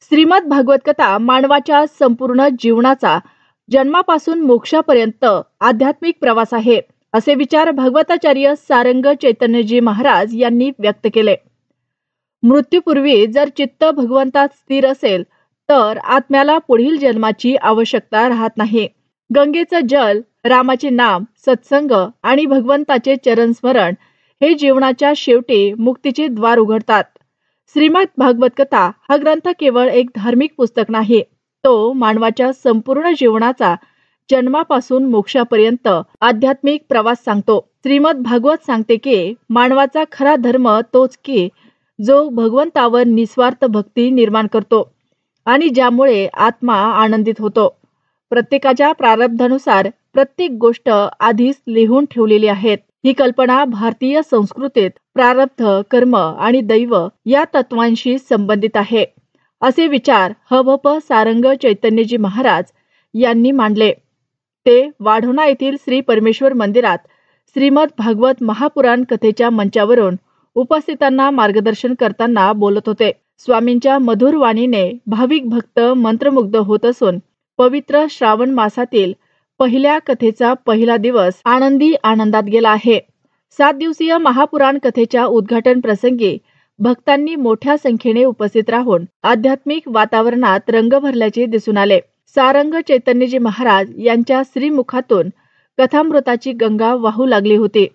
श्रीमद भागवत कथा मानवाच्या संपूर्ण जीवनाचा जन्मापासून मोक्षापर्यंत आध्यात्मिक प्रवास आहे, असे विचार भगवताचार्य सारंग चैतन्यजी महाराज यांनी व्यक्त केले. मृत्यूपूर्वी जर चित्त भगवंतात स्थिर असेल तर आत्म्याला पुढील जन्माची आवश्यकता राहत नाही. गंगेचं जल, रामाचे नाम, सत्संग आणि भगवंताचे चरण स्मरण हे जीवनाच्या शेवटी मुक्तीचे द्वार उघडतात. श्रीमद भागवत कथा हा ग्रंथ केवळ एक धार्मिक पुस्तक नाही, तो मानवाच्या संपूर्ण जीवनाचा जन्मापासून मोक्षापर्यंत आध्यात्मिक प्रवास सांगतो. श्रीमद भागवत सांगते की मानवाचा खरा धर्म तोच की जो भगवंतावर निस्वार्थ भक्ती निर्माण करतो आणि ज्यामुळे आत्मा आनंदित होतो. प्रत्येकाच्या प्रारब्धानुसार प्रत्येक गोष्ट आधीच लिहून ठेवलेली आहे. ही कल्पना भारतीय संस्कृतीत प्रारब्ध, कर्म आणि दैव या तत्वांशी संबंधित आहे, असे विचार हभप सारंग चैतन्यजी महाराज यांनी मांडले. ते वाढोणा येथील श्री परमेश्वर मंदिरात श्रीमद भागवत महापुराण कथेच्या मंचावरून उपस्थितांना मार्गदर्शन करताना बोलत होते. स्वामींच्या मधुर वाणीने भाविक भक्त मंत्रमुग्ध होत असून पवित्र श्रावण मासातील पहिल्या कथेचा पहिला दिवस आनंदी आनंदात गेला आहे. 7 दिवसीय महापुराण कथेच्या उद्घाटन प्रसंगी भक्तांनी मोठ्या संख्येने उपस्थित राहून आध्यात्मिक वातावरणात रंग भरल्याचे दिसून आले. सारंग चैतन्यजी महाराज यांच्या श्रीमुखातून कथामृताची गंगा वाहू लागली होती.